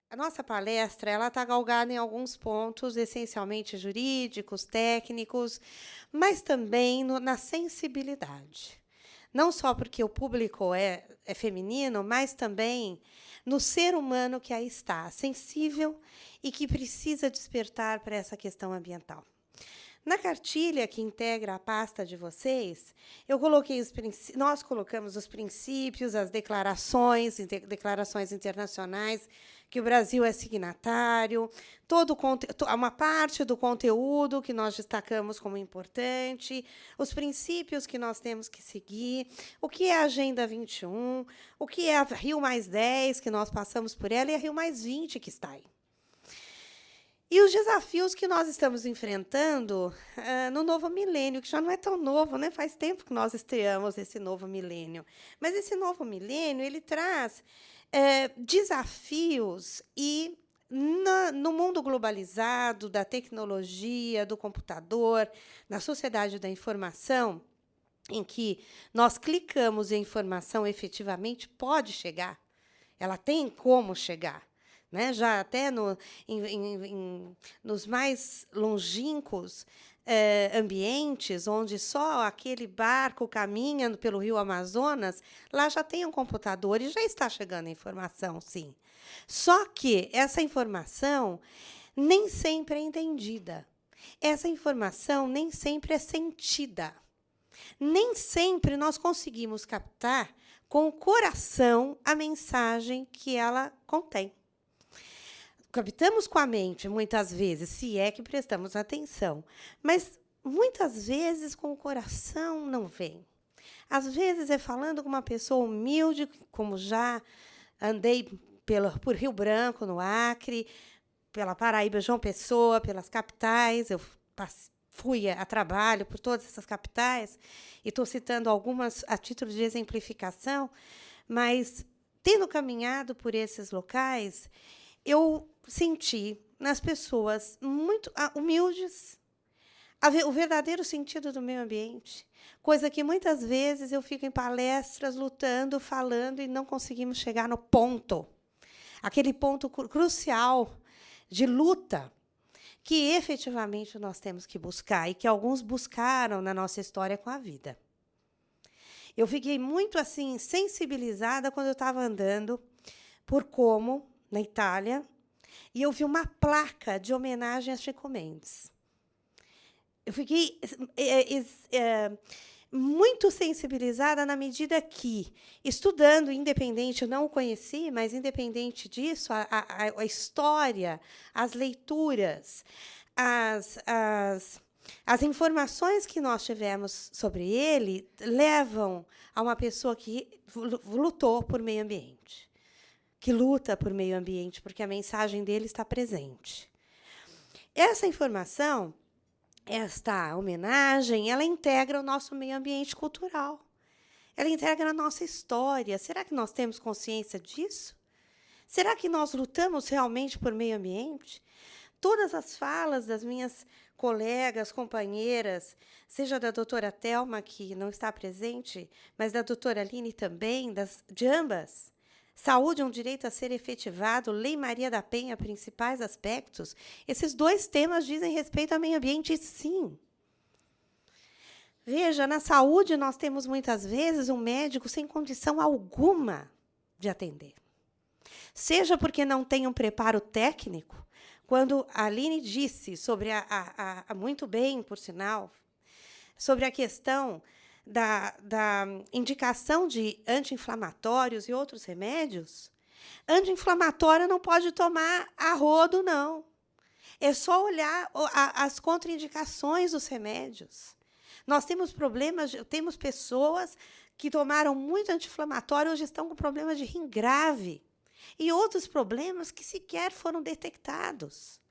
A nossa palestra ela está galgada em alguns pontos, essencialmente jurídicos, técnicos, mas também na sensibilidade. Não só porque o público é feminino, mas também no ser humano que aí está, sensível e que precisa despertar para essa questão ambiental. Na cartilha que integra a pasta de vocês, nós colocamos os princípios, as declarações internacionais que o Brasil é signatário, uma parte do conteúdo que nós destacamos como importante, os princípios que nós temos que seguir, o que é a Agenda 21, o que é a Rio+10, que nós passamos por ela, e a Rio+20, que está aí. E os desafios que nós estamos enfrentando no novo milênio, que já não é tão novo, né? Faz tempo que nós estreamos esse novo milênio. Mas esse novo milênio ele traz desafios e no mundo globalizado, da tecnologia, do computador, na sociedade da informação, em que nós clicamos e a informação efetivamente pode chegar, ela tem como chegar. Né? Já até nos mais longínquos ambientes, onde só aquele barco caminha pelo rio Amazonas, lá já tem um computador e já está chegando a informação, sim. Só que essa informação nem sempre é entendida. Essa informação nem sempre é sentida. Nem sempre nós conseguimos captar com o coração a mensagem que ela contém. Captamos com a mente, muitas vezes, se é que prestamos atenção, mas muitas vezes com o coração não vem. Às vezes é falando com uma pessoa humilde, como já andei por Rio Branco, no Acre, pela Paraíba, João Pessoa, pelas capitais, eu fui a trabalho por todas essas capitais, e estou citando algumas a título de exemplificação, mas, tendo caminhado por esses locais, eu senti nas pessoas muito humildes o verdadeiro sentido do meio ambiente, coisa que muitas vezes eu fico em palestras lutando, falando e não conseguimos chegar no ponto, aquele ponto crucial de luta que efetivamente nós temos que buscar e que alguns buscaram na nossa história com a vida. Eu fiquei muito assim sensibilizada quando eu estava andando por Como, na Itália, e eu vi uma placa de homenagem a Chico Mendes. Eu fiquei muito sensibilizada na medida que, estudando, independente, eu não o conheci, mas, independente disso, a história, as leituras, as informações que nós tivemos sobre ele levam a uma pessoa que lutou por meio ambiente, que luta por meio ambiente, porque a mensagem dele está presente. Essa informação, esta homenagem, ela integra o nosso meio ambiente cultural. Ela integra a nossa história. Será que nós temos consciência disso? Será que nós lutamos realmente por meio ambiente? Todas as falas das minhas colegas, companheiras, seja da doutora Thelma, que não está presente, mas da doutora Aline também, de ambas, saúde é um direito a ser efetivado, Lei Maria da Penha, principais aspectos, esses dois temas dizem respeito ao meio ambiente, sim. Veja, na saúde nós temos muitas vezes um médico sem condição alguma de atender. Seja porque não tem um preparo técnico, quando a Aline disse sobre muito bem, por sinal, sobre a questão da indicação de anti-inflamatórios e outros remédios, anti-inflamatório não pode tomar a rodo, não. É só olhar as contraindicações dos remédios. Nós temos temos pessoas que tomaram muito anti-inflamatório, hoje estão com problemas de rim grave. E outros problemas que sequer foram detectados.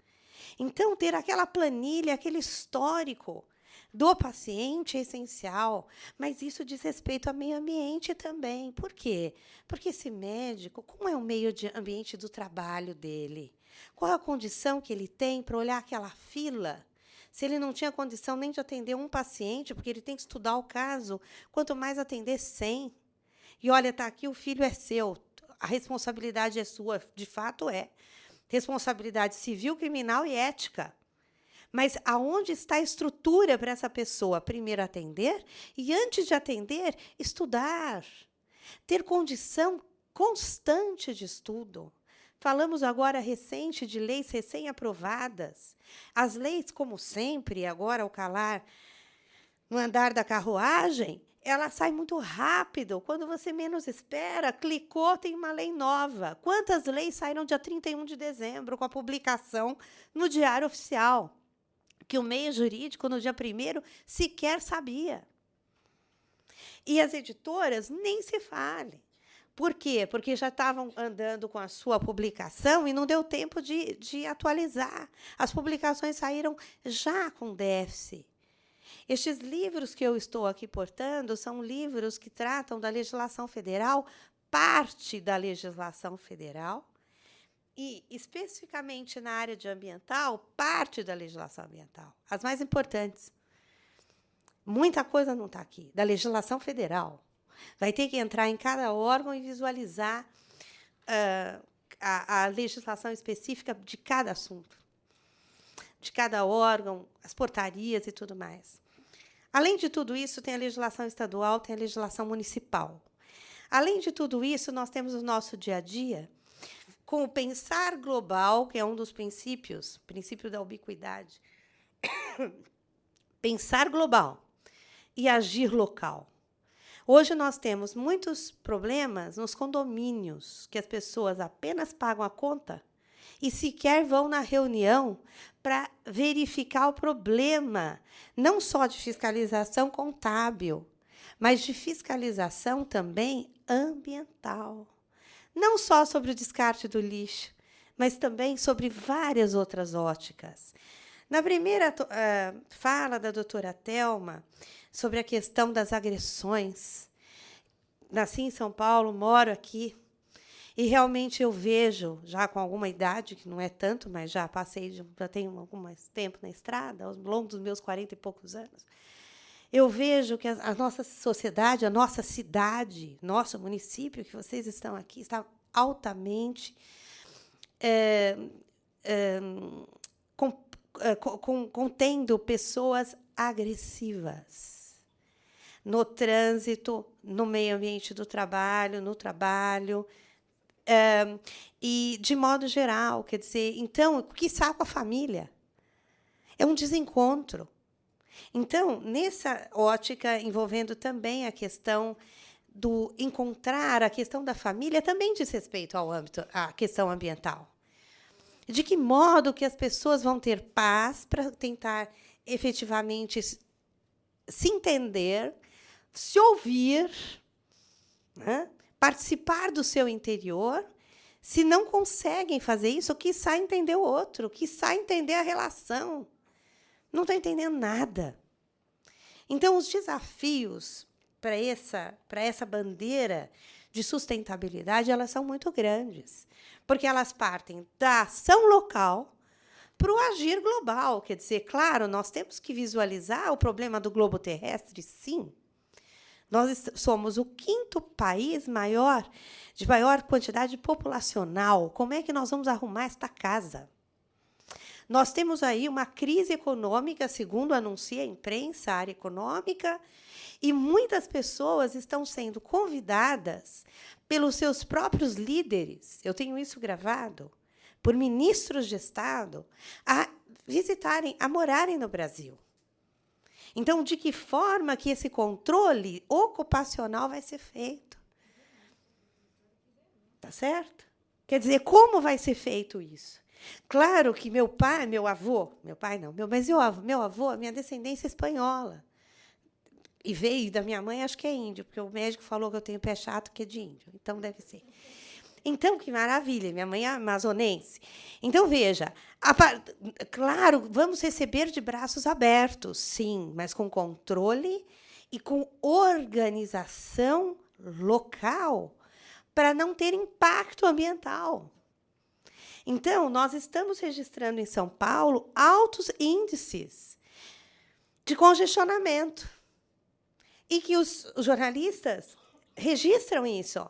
Então, ter aquela planilha, aquele histórico do paciente é essencial, mas isso diz respeito ao meio ambiente também. Por quê? Porque esse médico, como é o meio ambiente do trabalho dele? Qual a condição que ele tem para olhar aquela fila? Se ele não tinha condição nem de atender um paciente, porque ele tem que estudar o caso, quanto mais atender 100. E olha, está aqui, o filho é seu, a responsabilidade é sua, de fato é. responsabilidade civil, criminal e ética. Mas aonde está a estrutura para essa pessoa? Primeiro atender e, antes de atender, estudar. Ter condição constante de estudo. Falamos agora recente de leis recém-aprovadas. As leis, como sempre, agora ao calar no andar da carruagem, ela sai muito rápido. Quando você menos espera, clicou, tem uma lei nova. Quantas leis saíram dia 31 de dezembro com a publicação no Diário Oficial? Que o meio jurídico, no dia 1º, sequer sabia. E as editoras nem se fale. Por quê? Porque já estavam andando com a sua publicação e não deu tempo de atualizar. As publicações saíram já com déficit. Estes livros que eu estou aqui portando são livros que tratam da legislação federal, parte da legislação federal, e, especificamente na área de ambiental, parte da legislação ambiental, as mais importantes. Muita coisa não está aqui, da legislação federal. Vai ter que entrar em cada órgão e visualizar a legislação específica de cada assunto, de cada órgão, as portarias e tudo mais. Além de tudo isso, tem a legislação estadual, tem a legislação municipal. Além de tudo isso, nós temos o nosso dia a dia com o pensar global, que é um dos princípios, princípio da ubiquidade. Pensar global e agir local. Hoje nós temos muitos problemas nos condomínios, que as pessoas apenas pagam a conta e sequer vão na reunião para verificar o problema, não só de fiscalização contábil, mas de fiscalização também ambiental. Não só sobre o descarte do lixo, mas também sobre várias outras óticas. Na primeira fala da doutora Thelma, sobre a questão das agressões, nasci em São Paulo, moro aqui, e realmente eu vejo, já com alguma idade, que não é tanto, mas já tenho algum tempo na estrada, ao longo dos meus 40 e poucos anos, eu vejo que a nossa sociedade, a nossa cidade, nosso município, que vocês estão aqui, está altamente contendo pessoas agressivas no trânsito, no meio ambiente do trabalho, no trabalho, e de modo geral, quer dizer, então, quiçá com a família. É um desencontro. Então, nessa ótica, envolvendo também a questão do encontrar, a questão da família, também diz respeito ao âmbito, à questão ambiental. De que modo que as pessoas vão ter paz para tentar efetivamente se entender, se ouvir, né? Participar do seu interior. Se não conseguem fazer isso, quiçá entender o outro, quiçá entender a relação. Não estou entendendo nada. Então, os desafios para essa bandeira de sustentabilidade, elas são muito grandes, porque elas partem da ação local para o agir global. Quer dizer, claro, nós temos que visualizar o problema do globo terrestre, sim. Nós somos o 5º país de maior quantidade populacional. Como é que nós vamos arrumar esta casa? Nós temos aí uma crise econômica, segundo anuncia a imprensa, a área econômica, e muitas pessoas estão sendo convidadas pelos seus próprios líderes, eu tenho isso gravado, por ministros de Estado, a visitarem, a morarem no Brasil. Então, de que forma que esse controle ocupacional vai ser feito? Tá certo? Quer dizer, como vai ser feito isso? Claro que meu avô, a minha descendência é espanhola. E veio da minha mãe, acho que é índio, porque o médico falou que eu tenho pé chato, que é de índio. Então, deve ser. Então, que maravilha, minha mãe é amazonense. Então, veja, claro, vamos receber de braços abertos, sim, mas com controle e com organização local para não ter impacto ambiental. Então, nós estamos registrando em São Paulo altos índices de congestionamento e que os jornalistas registram isso.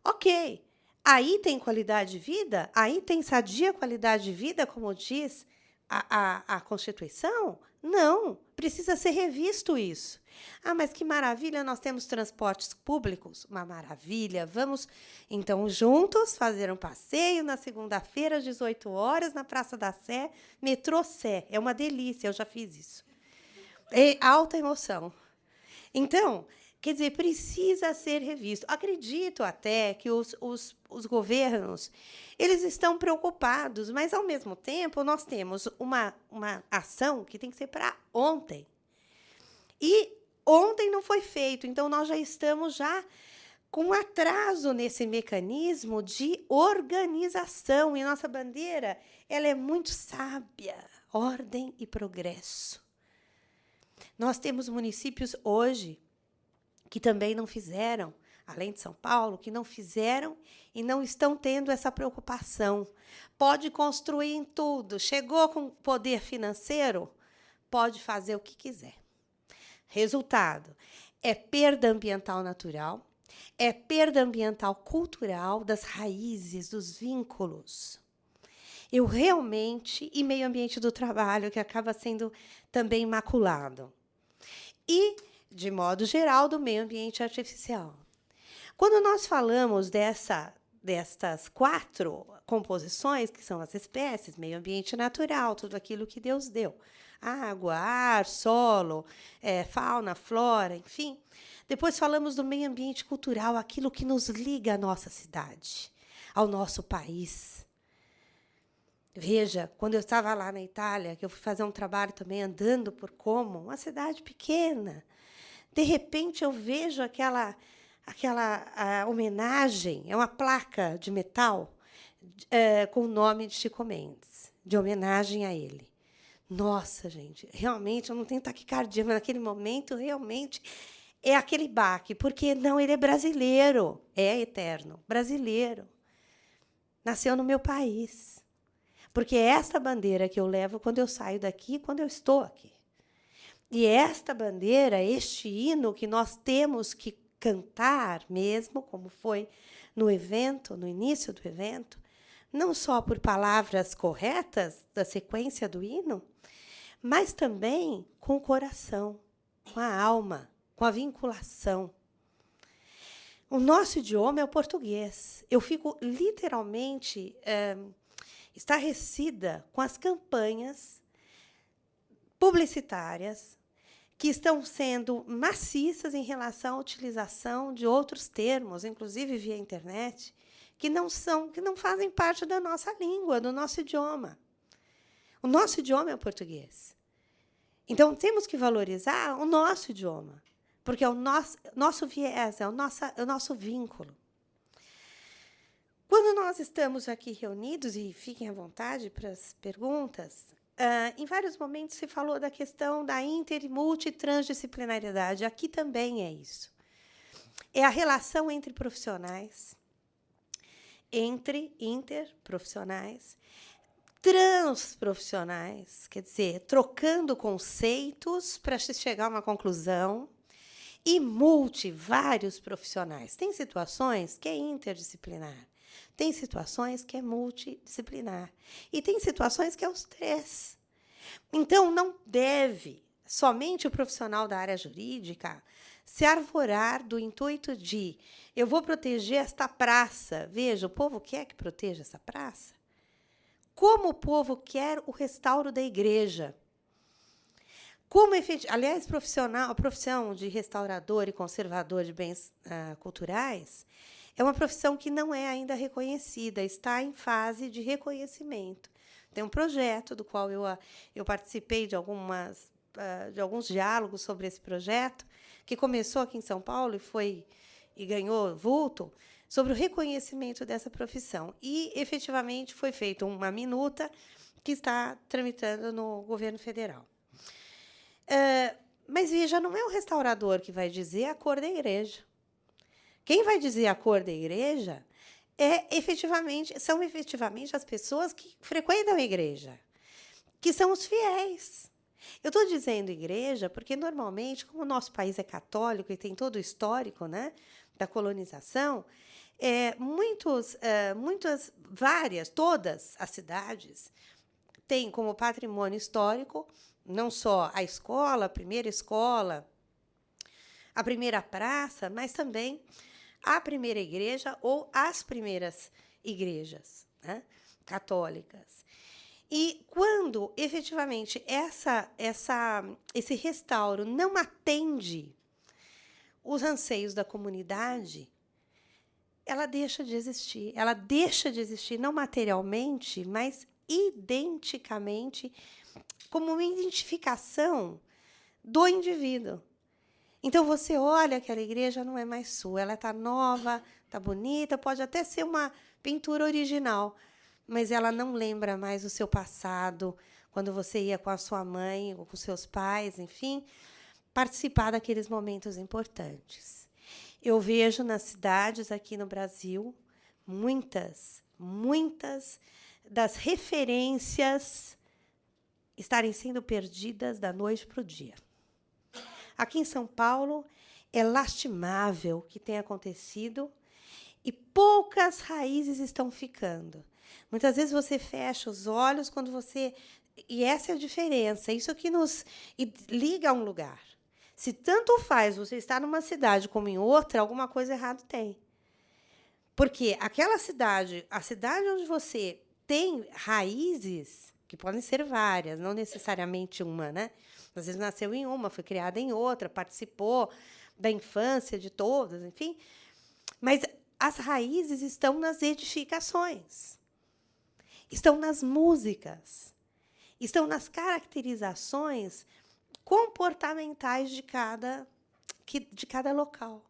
Ok. Aí tem qualidade de vida? Aí tem sadia qualidade de vida, como diz a Constituição? Não, precisa ser revisto isso. Ah, mas que maravilha, nós temos transportes públicos. Uma maravilha. Vamos, então, juntos fazer um passeio na segunda-feira, às 18 horas, na Praça da Sé, metrô Sé. É uma delícia, eu já fiz isso. É alta emoção. Então, quer dizer, precisa ser revisto. Acredito até que os governos eles estão preocupados, mas, ao mesmo tempo, nós temos uma ação que tem que ser para ontem. E ontem não foi feito, então nós já estamos com um atraso nesse mecanismo de organização. E nossa bandeira ela é muito sábia, ordem e progresso. Nós temos municípios hoje que também não fizeram, além de São Paulo, que não fizeram e não estão tendo essa preocupação. Pode construir em tudo. Chegou com poder financeiro, pode fazer o que quiser. Resultado, é perda ambiental natural, é perda ambiental cultural das raízes, dos vínculos. Eu realmente, e meio ambiente do trabalho, que acaba sendo também maculado. E, de modo geral, do meio ambiente artificial. Quando nós falamos destas 4 composições, que são as espécies, meio ambiente natural, tudo aquilo que Deus deu, água, ar, solo, fauna, flora, enfim. Depois falamos do meio ambiente cultural, aquilo que nos liga à nossa cidade, ao nosso país. Veja, quando eu estava lá na Itália, que eu fui fazer um trabalho também andando por Como, uma cidade pequena, de repente eu vejo aquela homenagem, é uma placa de metal com o nome de Chico Mendes, de homenagem a ele. Nossa, gente, realmente, eu não tenho taquicardia, mas naquele momento, realmente, é aquele baque, porque não, ele é brasileiro, é eterno, brasileiro. Nasceu no meu país. Porque é esta bandeira que eu levo quando eu saio daqui, quando eu estou aqui. E esta bandeira, este hino que nós temos que cantar mesmo, como foi no evento, no início do evento, não só por palavras corretas da sequência do hino, mas também com o coração, com a alma, com a vinculação. O nosso idioma é o português. Eu fico literalmente estarrecida com as campanhas publicitárias que estão sendo maciças em relação à utilização de outros termos, inclusive via internet, que não fazem parte da nossa língua, do nosso idioma. O nosso idioma é o português. Então, temos que valorizar o nosso idioma, porque é o nosso viés, é o nosso vínculo. Quando nós estamos aqui reunidos, e fiquem à vontade para as perguntas, em vários momentos se falou da questão da inter- e multitransdisciplinariedade. Aqui também é isso. É a relação entre profissionais, entre interprofissionais, transprofissionais, quer dizer, trocando conceitos para se chegar a uma conclusão, e vários profissionais. Tem situações que é interdisciplinar, tem situações que é multidisciplinar, e tem situações que é os 3. Então, não deve somente o profissional da área jurídica se arvorar do intuito de eu vou proteger esta praça. Veja, o povo quer que proteja essa praça? Como o povo quer o restauro da igreja? Aliás, a profissão de restaurador e conservador de bens culturais é uma profissão que não é ainda reconhecida, está em fase de reconhecimento. Tem um projeto do qual eu participei de alguns diálogos sobre esse projeto, que começou aqui em São Paulo e ganhou vulto, sobre o reconhecimento dessa profissão. E, efetivamente, foi feita uma minuta que está tramitando no governo federal. Mas, veja, não é o restaurador que vai dizer a cor da igreja. Quem vai dizer a cor da igreja são efetivamente as pessoas que frequentam a igreja, que são os fiéis. Eu estou dizendo igreja porque, normalmente, como o nosso país é católico e tem todo o histórico, né, da colonização, Todas as cidades têm como patrimônio histórico não só a escola, a primeira escola, a primeira praça, mas também a primeira igreja ou as primeiras igrejas, né, católicas. E quando, efetivamente, esse restauro não atende os anseios da comunidade, ela deixa de existir. Ela deixa de existir não materialmente, mas identicamente, como uma identificação do indivíduo. Então, você olha aquela igreja, não é mais sua. Ela está nova, está bonita, pode até ser uma pintura original, mas ela não lembra mais o seu passado, quando você ia com a sua mãe ou com seus pais, enfim, participar daqueles momentos importantes. Eu vejo nas cidades aqui no Brasil muitas das referências estarem sendo perdidas da noite para o dia. Aqui em São Paulo, é lastimável o que tem acontecido e poucas raízes estão ficando. Muitas vezes você fecha os olhos quando você... E essa é a diferença, isso que nos liga a um lugar. Se tanto faz você estar numa cidade como em outra, alguma coisa errada tem. Porque aquela cidade, a cidade onde você tem raízes, que podem ser várias, não necessariamente uma, né? Às vezes nasceu em uma, foi criada em outra, participou da infância de todas, enfim. Mas as raízes estão nas edificações, estão nas músicas, estão nas caracterizações comportamentais de cada local.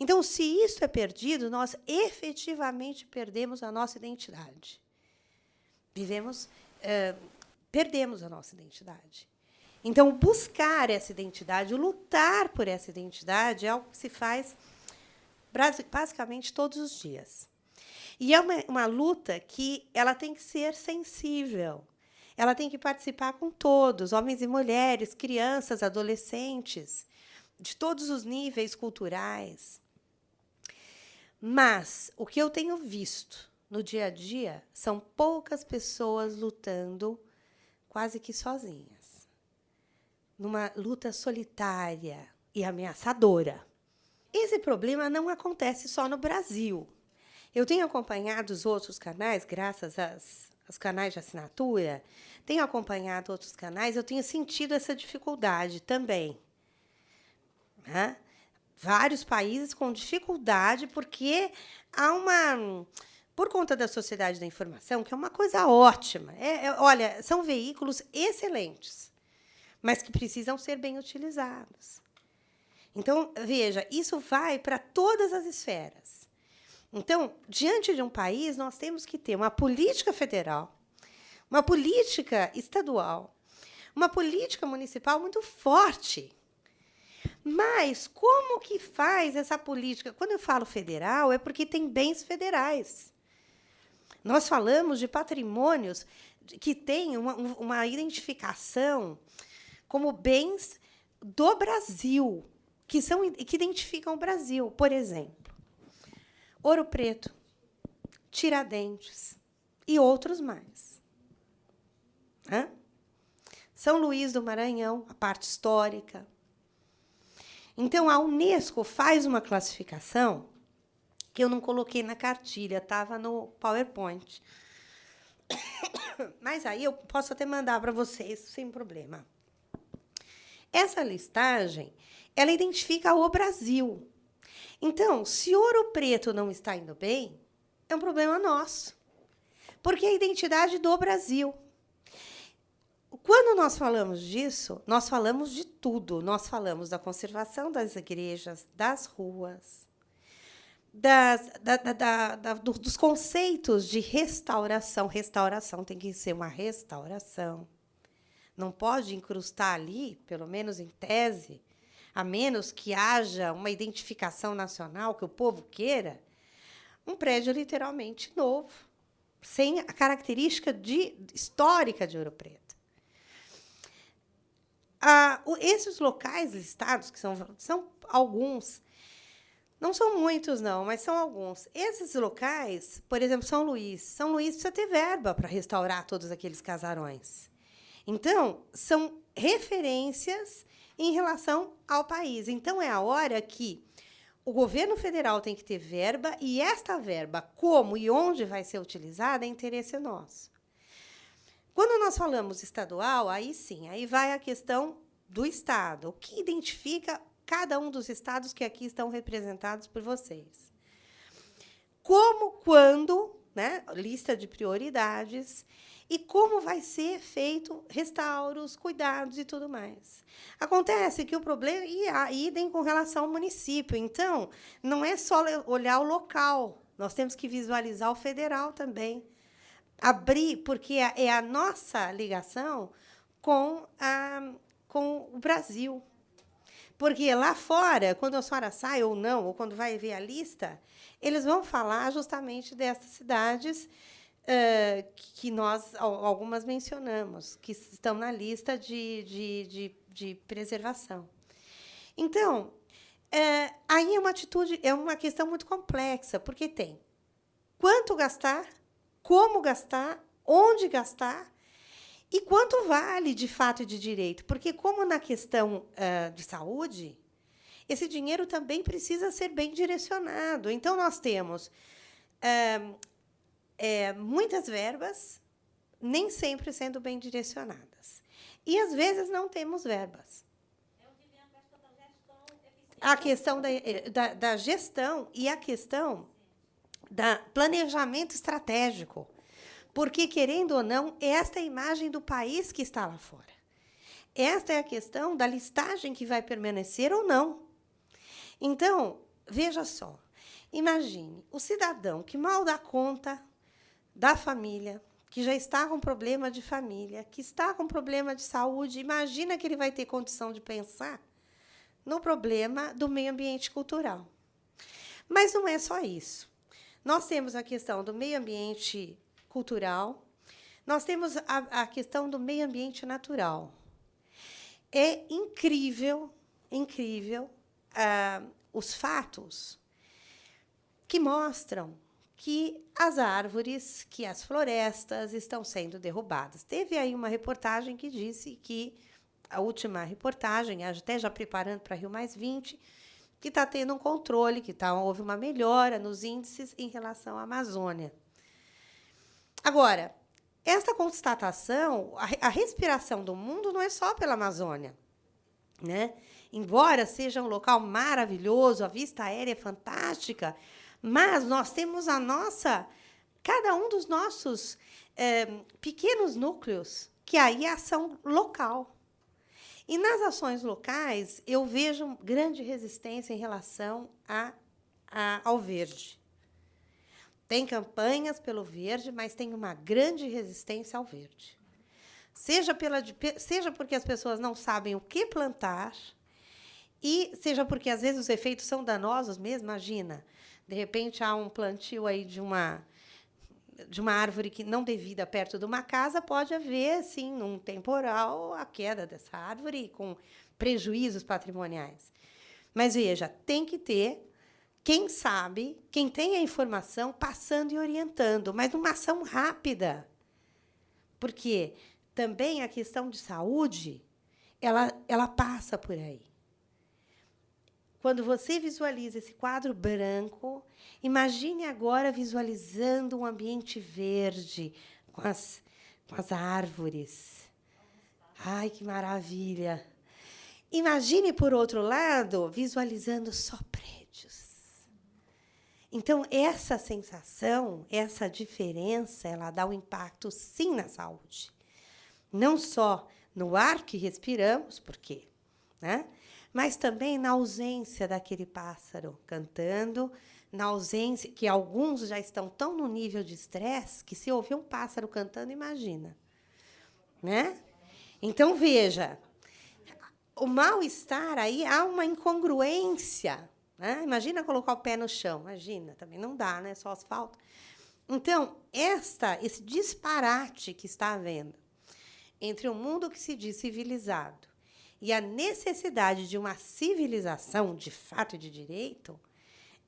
Então, se isso é perdido, nós efetivamente perdemos a nossa identidade. Perdemos a nossa identidade. Então, buscar essa identidade, lutar por essa identidade, é algo que se faz basicamente todos os dias. E é uma luta que ela tem que ser sensível. Ela tem que participar com todos, homens e mulheres, crianças, adolescentes, de todos os níveis culturais. Mas o que eu tenho visto no dia a dia são poucas pessoas lutando quase que sozinhas, numa luta solitária e ameaçadora. Esse problema não acontece só no Brasil. Eu tenho acompanhado os outros canais, graças aos canais de assinatura, tenho acompanhado outros canais, eu tenho sentido essa dificuldade também. Né? Vários países com dificuldade, porque por conta da sociedade da informação, que é uma coisa ótima. Olha, são veículos excelentes, mas que precisam ser bem utilizados. Então, veja, isso vai para todas as esferas. Então, diante de um país, nós temos que ter uma política federal, uma política estadual, uma política municipal muito forte. Mas como que faz essa política? Quando eu falo federal, é porque tem bens federais. Nós falamos de patrimônios que têm uma identificação como bens do Brasil, que identificam o Brasil. Por exemplo, Ouro Preto, Tiradentes e outros mais. São Luís do Maranhão, a parte histórica. Então, a Unesco faz uma classificação que eu não coloquei na cartilha, estava no PowerPoint. Mas aí eu posso até mandar para vocês, sem problema. Essa listagem, ela identifica o Brasil. Então, se Ouro Preto não está indo bem, é um problema nosso, porque é a identidade do Brasil. Quando nós falamos disso, nós falamos de tudo. Nós falamos da conservação das igrejas, das ruas, dos conceitos de restauração. Restauração tem que ser uma restauração. Não pode incrustar ali, pelo menos em tese, a menos que haja uma identificação nacional que o povo queira, um prédio literalmente novo, sem a característica histórica de Ouro Preto. Esses locais listados, que são alguns, Não são muitos, não, mas são alguns. Esses locais, por exemplo, São Luís. São Luís precisa ter verba para restaurar todos aqueles casarões. Então, são referências em relação ao país. Então, é a hora que o governo federal tem que ter verba, e esta verba, como e onde vai ser utilizada, é interesse nosso. Quando nós falamos estadual, aí sim, aí vai a questão do Estado. O que identifica cada um dos estados que aqui estão representados por vocês? Como, quando, né? Lista de prioridades, e como vai ser feito restauros, cuidados e tudo mais. Acontece que o problema é idem com relação ao município. Então, não é só olhar o local, nós temos que visualizar o federal também. Abrir, porque é a nossa ligação com o Brasil. Porque lá fora, quando a senhora sai ou não, ou quando vai ver a lista, eles vão falar justamente dessas cidades que nós, algumas mencionamos, que estão na lista de preservação. Então, aí é uma questão muito complexa, porque tem quanto gastar, como gastar, onde gastar, e quanto vale, de fato e de direito? Porque, como na questão de saúde, esse dinheiro também precisa ser bem direcionado. Então, nós temos muitas verbas, nem sempre sendo bem direcionadas. E, às vezes, não temos verbas. A questão da gestão e a questão do planejamento estratégico. Porque, querendo ou não, esta é a imagem do país que está lá fora. Esta é a questão da listagem que vai permanecer ou não. Então, veja só, imagine o cidadão que mal dá conta da família, que já está com problema de família, que está com problema de saúde, imagina que ele vai ter condição de pensar no problema do meio ambiente cultural. Mas não é só isso. Nós temos a questão do meio ambiente cultural, nós temos a questão do meio ambiente natural. É incrível, incrível, os fatos que mostram que as árvores, que as florestas estão sendo derrubadas. Teve aí uma reportagem que disse que, a última reportagem, até já preparando para Rio+20, que está tendo um controle, que houve uma melhora nos índices em relação à Amazônia. Agora, esta constatação, a respiração do mundo não é só pela Amazônia, né? Embora seja um local maravilhoso, a vista aérea é fantástica, mas nós temos cada um dos nossos pequenos núcleos, que aí é ação local. E nas ações locais, eu vejo grande resistência em relação ao verde. Tem campanhas pelo verde, mas tem uma grande resistência ao verde. Seja porque as pessoas não sabem o que plantar, e seja porque, às vezes, os efeitos são danosos mesmo. Imagina, de repente, há um plantio aí de uma árvore que não devida perto de uma casa, pode haver, assim, num temporal, a queda dessa árvore com prejuízos patrimoniais. Mas, veja, tem que ter quem sabe, quem tem a informação, passando e orientando, mas numa ação rápida. Porque também a questão de saúde, ela passa por aí. Quando você visualiza esse quadro branco, imagine agora visualizando um ambiente verde, com as árvores. Ai, que maravilha! Imagine, por outro lado, visualizando só prédios. Então, essa sensação, essa diferença, ela dá um impacto, sim, na saúde. Não só no ar que respiramos, por quê? Né? Mas também na ausência daquele pássaro cantando, na ausência, que alguns já estão tão no nível de estresse, que se ouvir um pássaro cantando, imagina. Né? Então, veja, o mal-estar aí, há uma incongruência. Imagina colocar o pé no chão. Imagina, também não dá, né? Só asfalto. Então, esse disparate que está havendo entre o mundo que se diz civilizado e a necessidade de uma civilização de fato e de direito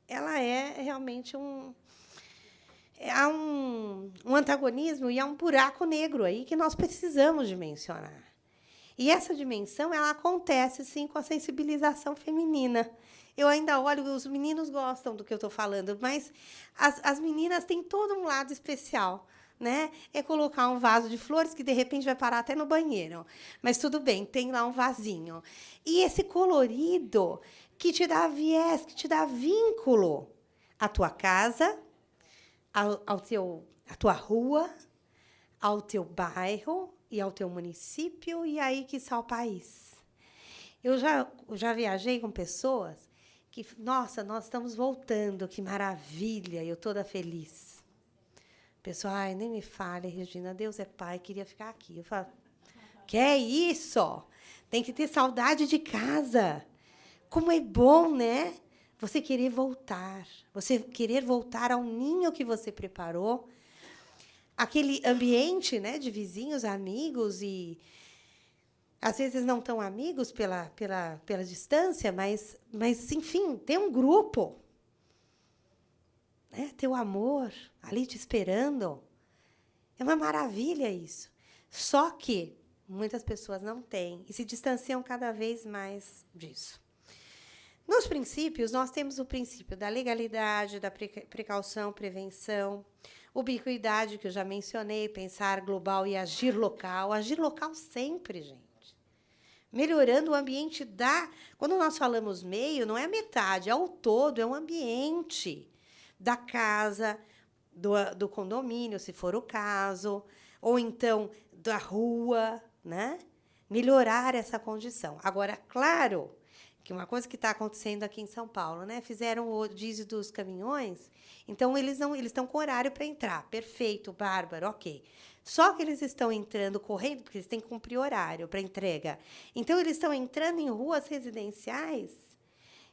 ela é realmente há um antagonismo e há um buraco negro aí que nós precisamos dimensionar. E essa dimensão ela acontece, sim, com a sensibilização feminina. Eu ainda olho, os meninos gostam do que eu estou falando, mas as meninas têm todo um lado especial. Né? É colocar um vaso de flores que, de repente, vai parar até no banheiro. Mas tudo bem, tem lá um vasinho. E esse colorido que te dá viés, que te dá vínculo à tua casa, à tua rua, ao teu bairro e ao teu município e aí, quiçá, ao país. Eu já viajei com pessoas que, nossa, nós estamos voltando, que maravilha, eu toda feliz. Pessoal, ai, nem me fale, Regina, Deus é pai, queria ficar aqui. Eu falo, que é isso? Tem que ter saudade de casa. Como é bom, né? Você querer voltar ao ninho que você preparou, aquele ambiente, né, de vizinhos, amigos e às vezes não tão amigos pela distância, mas enfim, tem um grupo. Né? Teu amor ali te esperando. É uma maravilha isso. Só que muitas pessoas não têm e se distanciam cada vez mais disso. Nos princípios, nós temos o princípio da legalidade, da precaução, prevenção, ubiquidade, que eu já mencionei, pensar global e agir local. Agir local sempre, gente. Melhorando o ambiente da... Quando nós falamos meio, não é a metade, é o todo, é o ambiente da casa, do condomínio, se for o caso, ou então da rua, né? Melhorar essa condição. Agora, claro que uma coisa que está acontecendo aqui em São Paulo, né? Fizeram o rodízio dos caminhões, então eles estão com horário para entrar. Perfeito, bárbaro, ok. Só que eles estão entrando correndo, porque eles têm que cumprir horário para entrega. Então, eles estão entrando em ruas residenciais.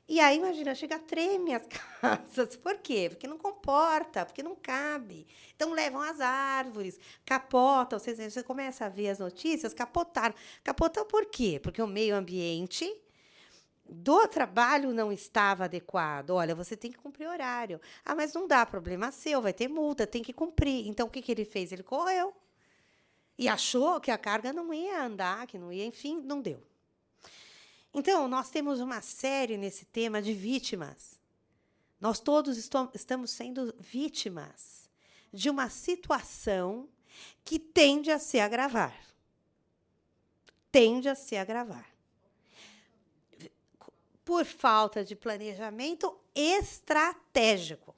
E aí, imagina, chega a tremer as casas. Por quê? Porque não comporta, porque não cabe. Então, levam as árvores, capotam. Você começa a ver as notícias, capotaram. Capotam por quê? Porque o meio ambiente do trabalho não estava adequado. Olha, você tem que cumprir horário. Ah, mas não dá, problema seu, vai ter multa, tem que cumprir. Então, o que ele fez? Ele correu. E achou que a carga não ia andar, que não ia, enfim, não deu. Então, nós temos uma série nesse tema de vítimas. Nós todos estamos sendo vítimas de uma situação que tende a se agravar. Tende a se agravar. Por falta de planejamento estratégico.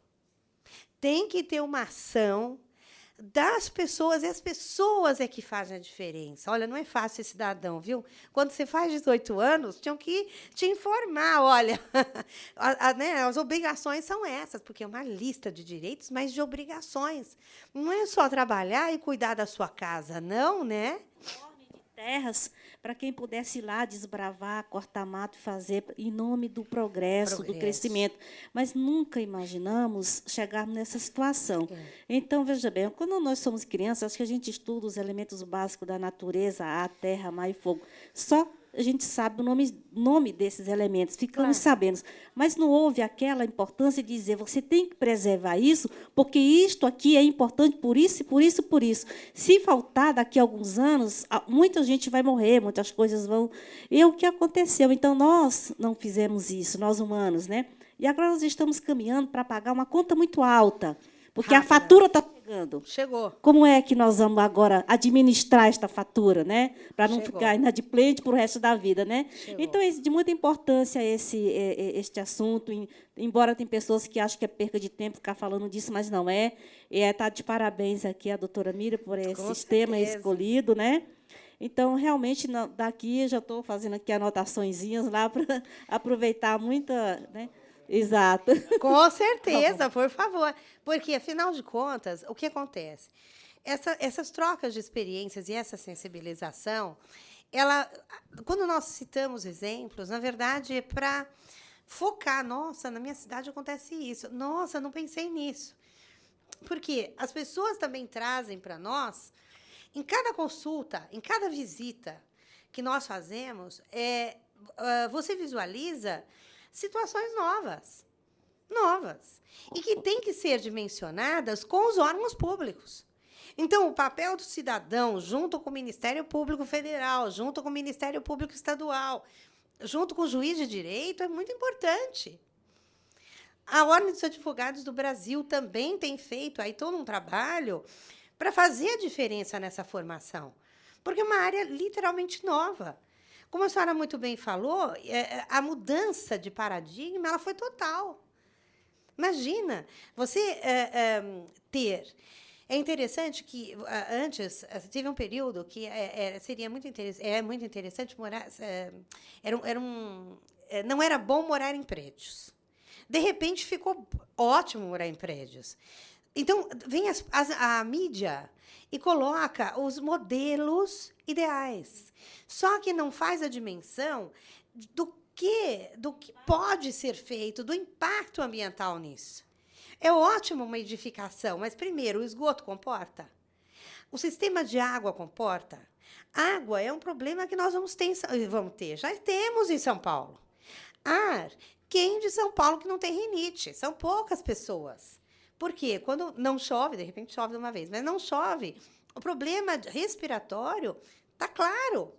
Tem que ter uma ação das pessoas, e as pessoas é que fazem a diferença. Olha, não é fácil ser cidadão, viu? Quando você faz 18 anos, tinham que te informar, olha, né, as obrigações são essas, porque é uma lista de direitos, mas de obrigações. Não é só trabalhar e cuidar da sua casa, não, né? Terras para quem pudesse ir lá desbravar, cortar mato e fazer em nome do progresso, do crescimento. Mas nunca imaginamos chegarmos nessa situação. Então, veja bem, quando nós somos crianças, acho que a gente estuda os elementos básicos da natureza, ar, terra, mar e fogo. Só a gente sabe o nome desses elementos, ficamos sabendo. Mas não houve aquela importância de dizer, você tem que preservar isso, porque isto aqui é importante por isso, por isso, por isso. Se faltar, daqui a alguns anos, muita gente vai morrer, muitas coisas vão... E é o que aconteceu. Então, nós não fizemos isso, nós humanos, né? E agora nós estamos caminhando para pagar uma conta muito alta, porque a fatura está chegando. Chegou. Como é que nós vamos agora administrar esta fatura, né? Para não ficar inadimplente para o resto da vida, né? Então, é de muita importância este assunto, embora tem pessoas que acham que é perca de tempo ficar falando disso, mas não é. Está de parabéns aqui a doutora Miriam por esse tema escolhido, né? Então, realmente, daqui eu já estou fazendo aqui anotaçõezinhas lá para aproveitar muita... Né? Exato. Com certeza, por favor. Porque, afinal de contas, o que acontece? Essas trocas de experiências e essa sensibilização, quando nós citamos exemplos, na verdade, é para focar. Nossa, na minha cidade acontece isso. Nossa, não pensei nisso. Porque as pessoas também trazem para nós, em cada consulta, em cada visita que nós fazemos, você visualiza situações novas. novas, e que têm que ser dimensionadas com os órgãos públicos. Então, o papel do cidadão, junto com o Ministério Público Federal, junto com o Ministério Público Estadual, junto com o juiz de direito, é muito importante. A Ordem dos Advogados do Brasil também tem feito aí todo um trabalho para fazer a diferença nessa formação, porque é uma área literalmente nova. Como a senhora muito bem falou, a mudança de paradigma ela foi total. Imagina, você ter... É interessante que, antes, teve um período que seria muito muito interessante morar... não era bom morar em prédios. De repente, ficou ótimo morar em prédios. Então, vem a mídia e coloca os modelos ideais. Só que não faz a dimensão do que pode ser feito, do impacto ambiental nisso. É ótimo uma edificação, mas, primeiro, o esgoto comporta? O sistema de água comporta? Água é um problema que nós vamos ter, já temos em São Paulo. Ar, quem de São Paulo que não tem rinite? São poucas pessoas. Por quê? Quando não chove, de repente chove de uma vez, mas não chove, o problema respiratório está claro.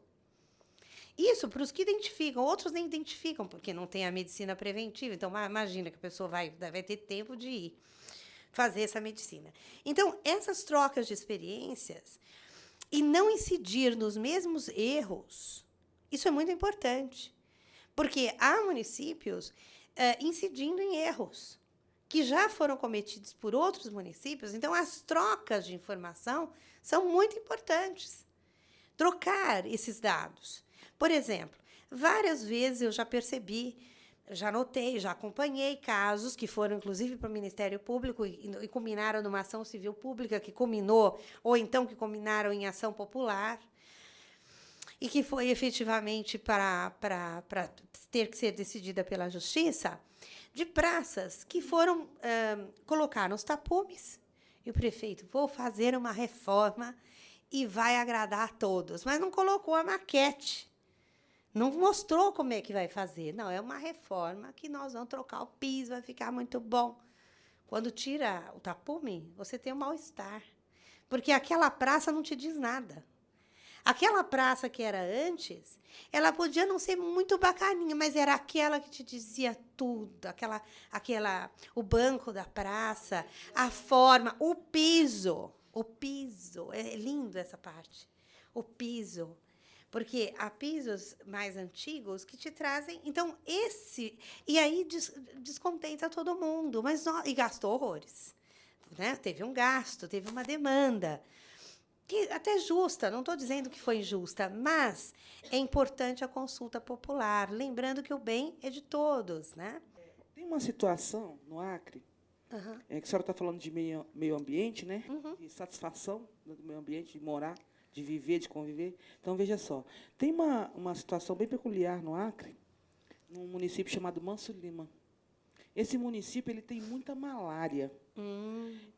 Isso para os que identificam, outros nem identificam, porque não tem a medicina preventiva. Então, imagina que a pessoa vai ter tempo de ir fazer essa medicina. Então, essas trocas de experiências e não incidir nos mesmos erros, isso é muito importante. Porque há municípios incidindo em erros que já foram cometidos por outros municípios. Então, as trocas de informação são muito importantes. Trocar esses dados. Por exemplo, várias vezes eu já percebi, já notei, já acompanhei casos que foram, inclusive, para o Ministério Público e culminaram numa ação civil pública que culminou, ou então que culminaram em ação popular, e que foi efetivamente para ter que ser decidida pela Justiça, de praças que foram colocar nos tapumes, e o prefeito, vou fazer uma reforma e vai agradar a todos, mas não colocou a maquete. Não mostrou como é que vai fazer. Não, é uma reforma que nós vamos trocar o piso, vai ficar muito bom. Quando tira o tapume, você tem um mal-estar. Porque aquela praça não te diz nada. Aquela praça que era antes, ela podia não ser muito bacaninha, mas era aquela que te dizia tudo. O banco da praça, a forma, o piso. O piso. É lindo essa parte. O piso. Porque há pisos mais antigos que te trazem... Então, e aí descontenta todo mundo, e gastou horrores. Né? Teve um gasto, teve uma demanda, que até justa, não estou dizendo que foi injusta, mas é importante a consulta popular, lembrando que o bem é de todos. Né? Tem uma situação no Acre, que a senhora está falando de meio ambiente, né? De satisfação do meio ambiente, de morar, de viver, de conviver. Então, veja só, tem uma situação bem peculiar no Acre, num município chamado Manso Lima. Esse município ele tem muita malária.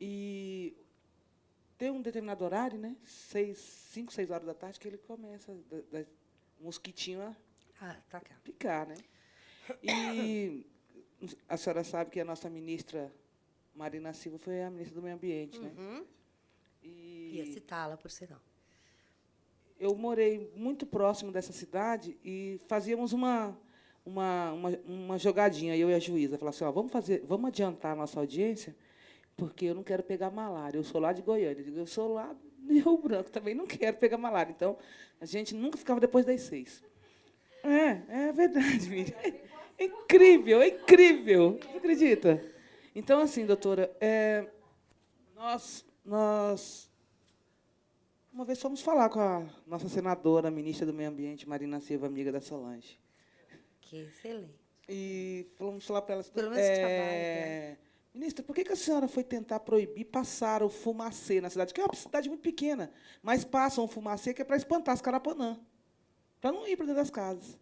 E tem um determinado horário, né, 5, 6 horas da tarde, que ele começa, o mosquitinho a picar. Né? E a senhora sabe que a nossa ministra Marina Silva foi a ministra do Meio Ambiente. Né? Ia citá-la, por sinal. Eu morei muito próximo dessa cidade e fazíamos uma jogadinha, eu e a juíza. Falava assim, vamos adiantar a nossa audiência, porque eu não quero pegar malária. Eu sou lá de Goiânia. Eu sou lá de Rio Branco, também não quero pegar malária. Então, a gente nunca ficava depois das 6. É verdade, Miriam. É incrível, é incrível. Você acredita? Então, assim, doutora, nós uma vez fomos falar com a nossa senadora, a ministra do Meio Ambiente, Marina Silva, amiga da Solange. Que excelente. E fomos falar para ela... Pelo menos trabalho, ministra, por que a senhora foi tentar proibir passar o fumacê na cidade? Que é uma cidade muito pequena, mas passam o fumacê que é para espantar as carapanã, para não ir para dentro das casas.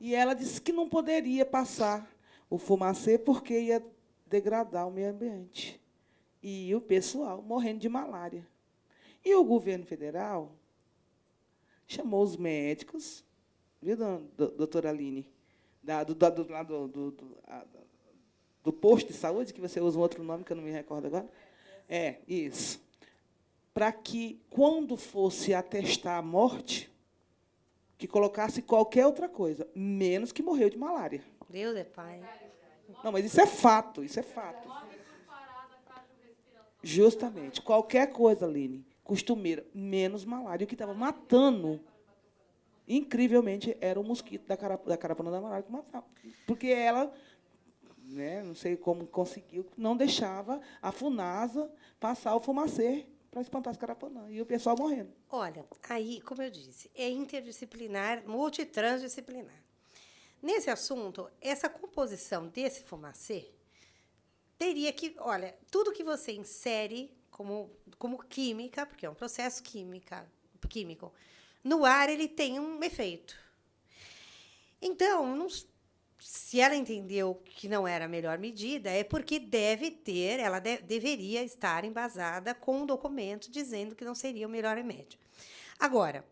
E ela disse que não poderia passar o fumacê porque ia degradar o meio ambiente. E o pessoal morrendo de malária. E o governo federal chamou os médicos, viu, doutora Aline, do posto de saúde, que você usa um outro nome que eu não me recordo agora. Isso. Para que, quando fosse atestar a morte, que colocasse qualquer outra coisa, menos que morreu de malária. Deus é pai. Não, mas isso é fato, isso é fato. Justamente. Qualquer coisa, Aline, costumeira, menos malária. O que estava matando, incrivelmente, era o mosquito da carapana da malária que matava. Porque ela, né, não sei como conseguiu, não deixava a FUNASA passar o fumacê para espantar as carapanãs. E o pessoal morrendo. Olha, aí, como eu disse, é interdisciplinar, multitransdisciplinar. Nesse assunto, essa composição desse fumacê teria que, olha, tudo que você insere como química, porque é um processo químico, no ar ele tem um efeito. Então, se ela entendeu que não era a melhor medida, é porque ela deveria estar embasada com um documento dizendo que não seria o melhor remédio. Agora,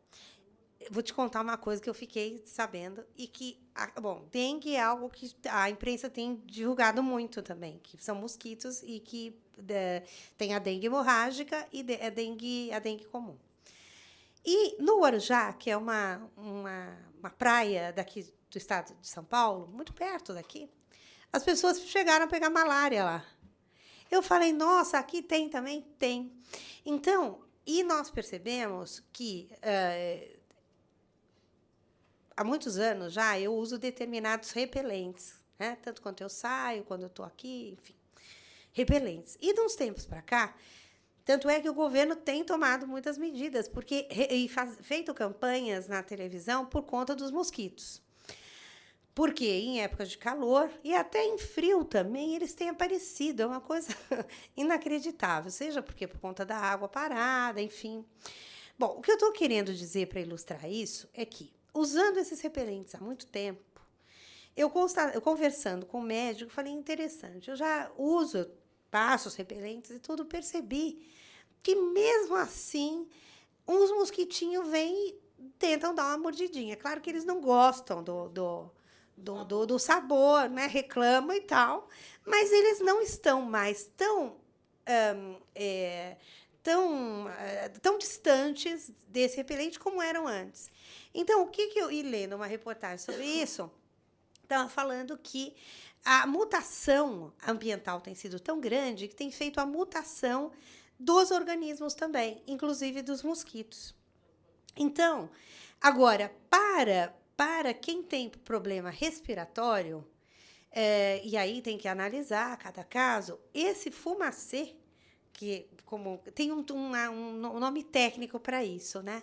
vou te contar uma coisa que eu fiquei sabendo e que, dengue é algo que a imprensa tem divulgado muito também, que são mosquitos e que tem a dengue hemorrágica e a dengue comum. E no Guarujá, que é uma praia daqui do estado de São Paulo, muito perto daqui, as pessoas chegaram a pegar malária lá. Eu falei, nossa, aqui tem também? Tem. Então, e nós percebemos que há muitos anos já eu uso determinados repelentes, né? Tanto quanto eu saio, quando eu estou aqui, enfim, repelentes. E de uns tempos para cá, tanto é que o governo tem tomado muitas medidas, feito campanhas na televisão por conta dos mosquitos. Porque em épocas de calor e até em frio também eles têm aparecido. É uma coisa inacreditável, seja porque por conta da água parada, enfim. Bom, o que eu estou querendo dizer para ilustrar isso é que, usando esses repelentes há muito tempo, eu conversando com o médico, falei, interessante, eu já uso, passo os repelentes e tudo, percebi que, mesmo assim, uns mosquitinhos vêm e tentam dar uma mordidinha. Claro que eles não gostam do sabor, né? Reclamam e tal, mas eles não estão mais tão distantes desse repelente como eram antes. Então, o que eu ia lendo uma reportagem sobre isso, estava falando que a mutação ambiental tem sido tão grande que tem feito a mutação dos organismos também, inclusive dos mosquitos. Então, agora, para quem tem problema respiratório, e aí tem que analisar cada caso, esse fumacê, que tem um nome técnico para isso, né?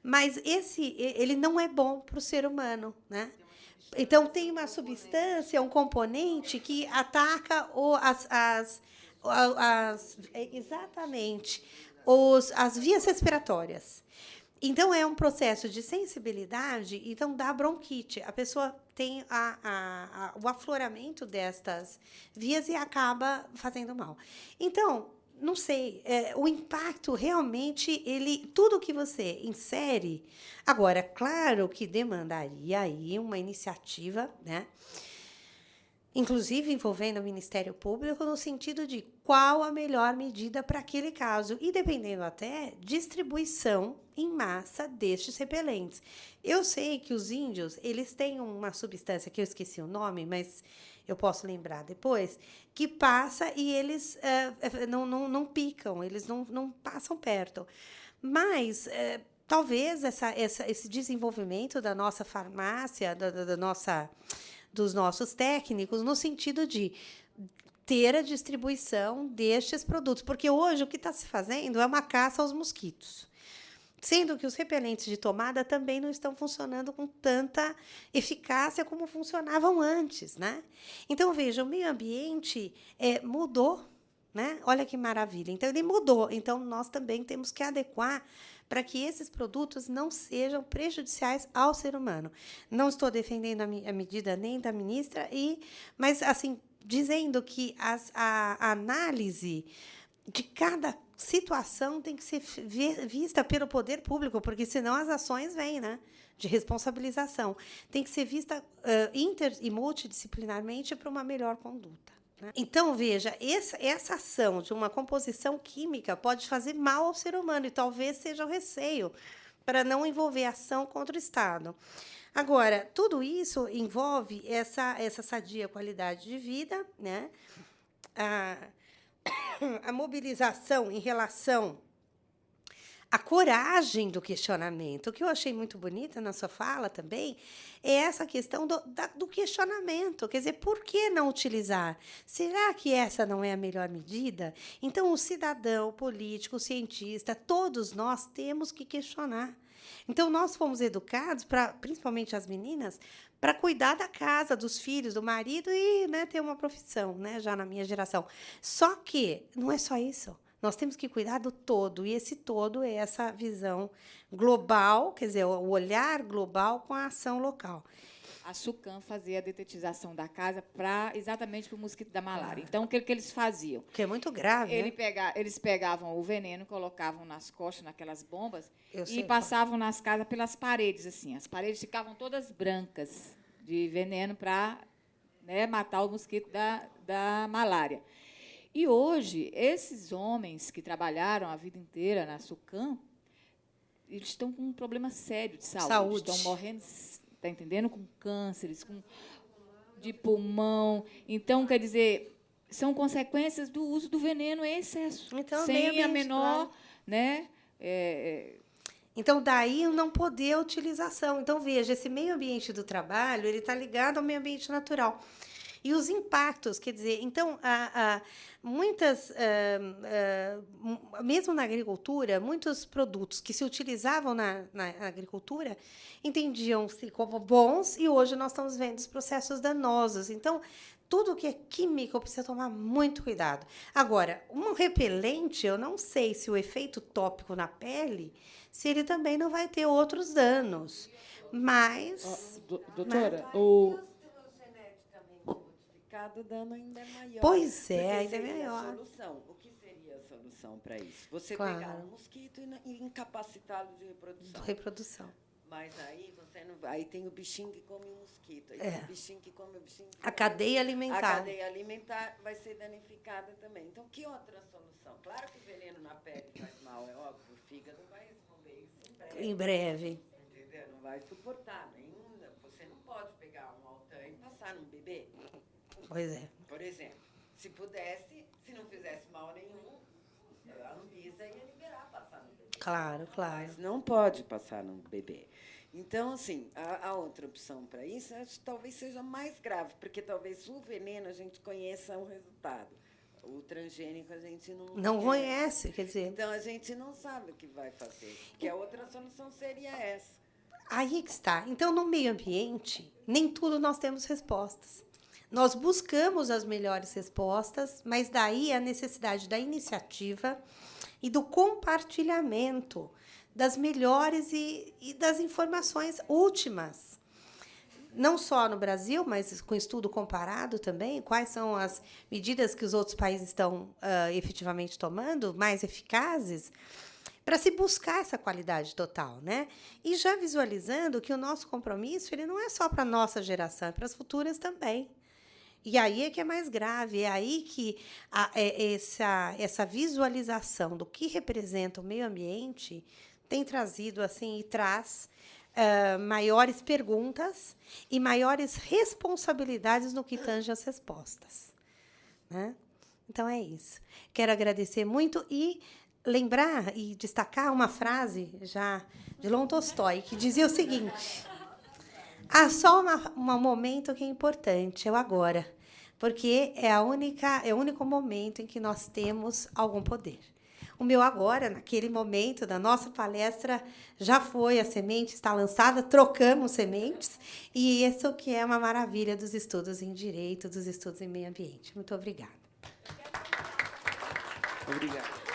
Mas ele não é bom para o ser humano, né? Então, tem uma substância, um componente que ataca exatamente as vias respiratórias. Então, é um processo de sensibilidade, então dá bronquite. A pessoa tem o afloramento destas vias e acaba fazendo mal. Então, não sei, o impacto realmente, tudo que você insere. Agora, claro que demandaria aí uma iniciativa, né? Inclusive envolvendo o Ministério Público, no sentido de qual a melhor medida para aquele caso, e dependendo até distribuição em massa destes repelentes. Eu sei que os índios, eles têm uma substância que eu esqueci o nome, mas eu posso lembrar depois, que passa e eles não picam, eles não passam perto. Mas talvez esse desenvolvimento da nossa farmácia, dos nossos técnicos, no sentido de ter a distribuição destes produtos. Porque hoje o que está se fazendo é uma caça aos mosquitos. Sendo que os repelentes de tomada também não estão funcionando com tanta eficácia como funcionavam antes, né? Então, veja, o meio ambiente mudou, né? Olha que maravilha. Então, ele mudou. Então, nós também temos que adequar para que esses produtos não sejam prejudiciais ao ser humano. Não estou defendendo a medida nem da ministra, mas, assim, dizendo que a análise de cada situação tem que ser vista pelo poder público, porque senão as ações vêm, né, de responsabilização. Tem que ser vista inter e multidisciplinarmente para uma melhor conduta. Então, veja, essa ação de uma composição química pode fazer mal ao ser humano, e talvez seja o receio para não envolver ação contra o Estado. Agora, tudo isso envolve essa sadia qualidade de vida, né? A mobilização em relação à coragem do questionamento. O que eu achei muito bonita na sua fala também é essa questão do questionamento. Quer dizer, por que não utilizar? Será que essa não é a melhor medida? Então, o cidadão, o político, o cientista, todos nós temos que questionar. Então, nós fomos educados, principalmente as meninas, para cuidar da casa, dos filhos, do marido e, né, ter uma profissão, né, já na minha geração. Só que não é só isso. Nós temos que cuidar do todo, e esse todo é essa visão global, quer dizer, o olhar global com a ação local. A SUCAM fazia a detetização da casa exatamente para o mosquito da malária. Então, o que eles faziam? Que é muito grave, né? Eles pegavam o veneno, colocavam nas costas, naquelas bombas, sei, e passavam nas casas pelas paredes, assim. As paredes ficavam todas brancas de veneno para, né, matar o mosquito da malária. E hoje, esses homens que trabalharam a vida inteira na SUCAM, eles estão com um problema sério de saúde. Estão morrendo, está entendendo? Com cânceres, de pulmão. Então, quer dizer, são consequências do uso do veneno em excesso. Então, sem a menor, claro, né? Então, daí não poder a utilização. Então, veja, esse meio ambiente do trabalho, ele está ligado ao meio ambiente natural. E os impactos, quer dizer, então, mesmo na agricultura, muitos produtos que se utilizavam na agricultura entendiam-se como bons, e hoje nós estamos vendo os processos danosos. Então, tudo que é químico precisa tomar muito cuidado. Agora, um repelente, eu não sei se o efeito tópico na pele, se ele também não vai ter outros danos. Mas... doutora, o dano ainda é maior. Pois é, ainda é maior. Solução. O que seria a solução para isso? Você claro, pegar um mosquito e incapacitá-lo de reprodução. Reprodução. Mas aí você não, aí tem o bichinho que come o mosquito, aí tem o bichinho que come o bichinho. A cadeia alimentar. A cadeia alimentar vai ser danificada também. Então, que outra solução? Claro que o veneno na pele faz mal, é óbvio. O fígado vai responder isso em breve. Entendeu? Não vai suportar nenhum. Você não pode pegar um Altan e passar num bebê. Pois é. Por exemplo, se pudesse, se não fizesse mal nenhum, a Anvisa ia liberar passar no bebê. Claro, claro. Mas não pode passar no bebê. Então, assim, a outra opção para isso, acho que talvez seja mais grave, porque talvez o veneno a gente conheça o resultado. O transgênico a gente não conhece, quer dizer... Então, a gente não sabe o que vai fazer. Que a outra solução seria essa. Aí que está. Então, no meio ambiente, nem tudo nós temos respostas. Nós buscamos as melhores respostas, mas daí a necessidade da iniciativa e do compartilhamento das melhores e das informações últimas. Não só no Brasil, mas com estudo comparado também, quais são as medidas que os outros países estão efetivamente tomando, mais eficazes, para se buscar essa qualidade total, né? E já visualizando que o nosso compromisso ele não é só para a nossa geração, é para as futuras também. E aí é que é mais grave, é aí que essa visualização do que representa o meio ambiente tem trazido assim e traz maiores perguntas e maiores responsabilidades no que tange as respostas, né? Então é isso. Quero agradecer muito e lembrar e destacar uma frase já de Leon Tolstói que dizia o seguinte: há só um momento que é importante, é o agora, porque é o único momento em que nós temos algum poder. O meu agora, naquele momento da nossa palestra, já foi, a semente está lançada, trocamos sementes, e isso é o que é uma maravilha dos estudos em direito, dos estudos em meio ambiente. Muito obrigada. Obrigado.